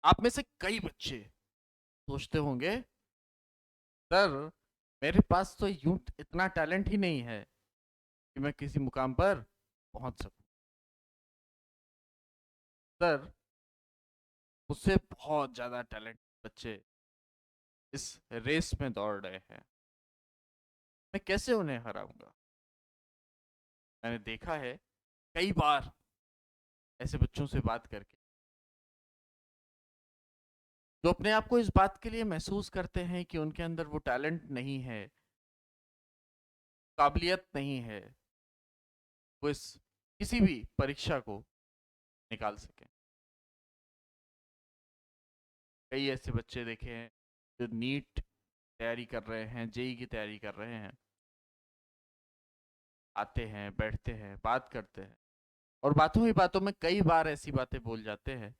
आप में से कई बच्चे सोचते होंगे, सर मेरे पास तो यूं इतना टैलेंट ही नहीं है कि मैं किसी मुकाम पर पहुंच सकूं। सर मुझसे बहुत ज्यादा टैलेंट बच्चे इस रेस में दौड़ रहे हैं, मैं कैसे उन्हें हराऊंगा। मैंने देखा है कई बार ऐसे बच्चों से बात करके, जो अपने आप को इस बात के लिए महसूस करते हैं कि उनके अंदर वो टैलेंट नहीं है, काबिलियत नहीं है, वो इस किसी भी परीक्षा को निकाल सकें। कई ऐसे बच्चे देखे हैं जो नीट तैयारी कर रहे हैं, जेई की तैयारी कर रहे हैं, आते हैं, बैठते हैं, बात करते हैं, और बातों ही बातों में कई बार ऐसी बातें बोल जाते हैं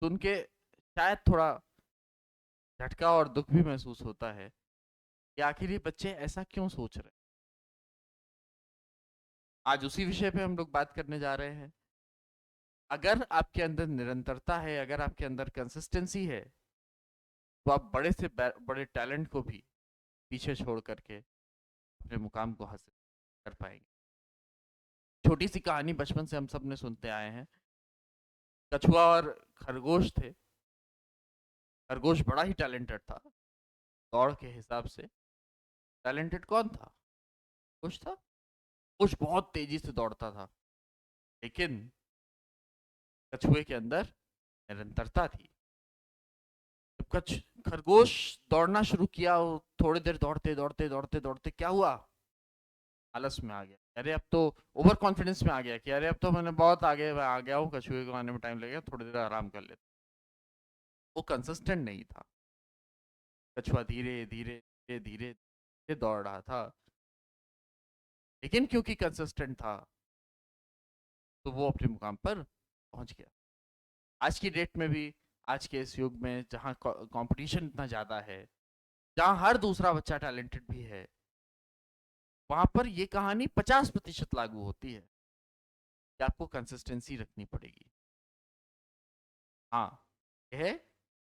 तो उनके शायद थोड़ा झटका और दुख भी महसूस होता है कि आखिर ये बच्चे ऐसा क्यों सोच रहे हैं। आज उसी विषय पे हम लोग बात करने जा रहे हैं। अगर आपके अंदर निरंतरता है, अगर आपके अंदर कंसिस्टेंसी है, तो आप बड़े से बड़े टैलेंट को भी पीछे छोड़ करके अपने मुकाम को हासिल कर पाएंगे। छोटी सी कहानी बचपन से हम सब ने सुनते आए हैं। कछुआ और खरगोश थे। खरगोश बड़ा ही टैलेंटेड था, दौड़ के हिसाब से टैलेंटेड कौन था? कुछ था। कुछ बहुत तेजी से दौड़ता था, लेकिन कछुए के अंदर निरंतरता थी। जब कछ खरगोश दौड़ना शुरू किया, थोड़ी देर दौड़ते दौड़ते दौड़ते दौड़ते क्या हुआ, आलस में आ गया। अरे अब तो ओवर कॉन्फिडेंस में आ गया कि अरे अब तो मैंने बहुत आगे आ गया हूँ, कछुए को आने में टाइम लगेगा, थोड़ी देर आराम कर लेता। वो कंसिस्टेंट नहीं था। कछुआ धीरे धीरे धीरे धीरे धीरे दौड़ रहा था, लेकिन क्योंकि कंसिस्टेंट था तो वो अपने मुकाम पर पहुंच गया। आज की डेट में भी, आज के इस युग में जहाँ कंपटीशन इतना ज़्यादा है, जहाँ हर दूसरा बच्चा टैलेंटेड भी है, वहाँ पर ये कहानी 50% लागू होती है कि आपको कंसिस्टेंसी रखनी पड़ेगी। हाँ, यह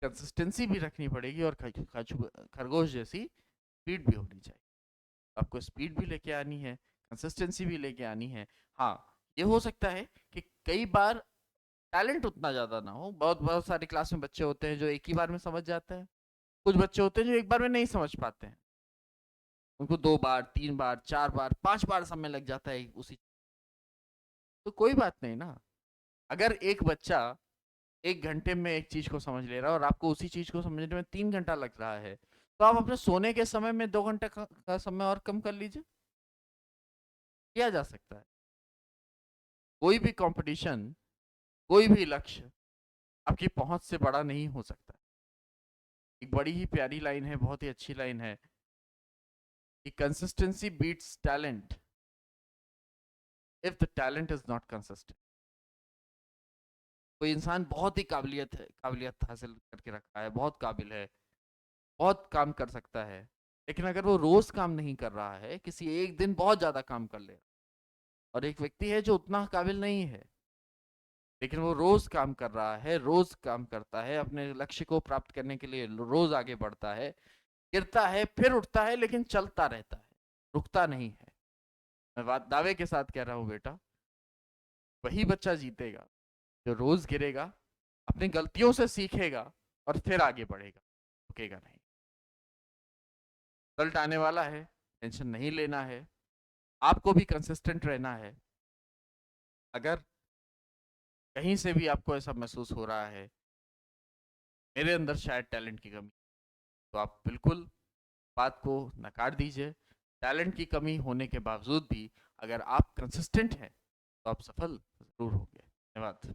कंसिस्टेंसी भी रखनी पड़ेगी और खरगोश जैसी स्पीड भी होनी चाहिए। आपको स्पीड भी लेके आनी है, कंसिस्टेंसी भी लेके आनी है। हाँ, ये हो सकता है कि कई बार टैलेंट उतना ज़्यादा ना हो। बहुत बहुत सारी क्लास में बच्चे होते हैं जो एक ही बार में समझ जाते हैं। कुछ बच्चे होते हैं जो एक बार में नहीं समझ पाते हैं, उनको 2 बार, 3 बार, 4 बार, 5 बार समय लग जाता है उसी। तो कोई बात नहीं ना। अगर एक बच्चा 1 घंटे में एक चीज को समझ ले रहा है और आपको उसी चीज को समझने में 3 घंटा लग रहा है, तो आप अपने सोने के समय में 2 घंटे का समय और कम कर लीजिए। किया जा सकता है। कोई भी कंपटीशन, कोई भी लक्ष्य आपकी पहुंच से बड़ा नहीं हो सकता। एक बड़ी ही प्यारी लाइन है, बहुत ही अच्छी लाइन है कि consistency beats talent if the talent is not consistent. कोई इंसान बहुत ही काबिलियत हासिल करके रखा है, बहुत काबिल है, बहुत काम कर सकता है, लेकिन अगर वो रोज काम नहीं कर रहा है, किसी एक दिन बहुत ज्यादा काम कर ले, और एक व्यक्ति है जो उतना काबिल नहीं है लेकिन वो रोज काम कर रहा है, रोज काम करता है, अपने लक्ष्य को प्राप्त करने के लिए रोज आगे बढ़ता है, गिरता है फिर उठता है, लेकिन चलता रहता है, रुकता नहीं है। मैं बात दावे के साथ कह रहा हूँ बेटा, वही बच्चा जीतेगा जो रोज गिरेगा, अपनी गलतियों से सीखेगा और फिर आगे बढ़ेगा, रुकेगा नहीं। रिजल्ट आने वाला है, टेंशन नहीं लेना है। आपको भी कंसिस्टेंट रहना है। अगर कहीं से भी आपको ऐसा महसूस हो रहा है मेरे अंदर शायद टैलेंट की कमी, तो आप बिल्कुल बात को नकार दीजिए। टैलेंट की कमी होने के बावजूद भी अगर आप कंसिस्टेंट हैं तो आप सफल जरूर होंगे। धन्यवाद।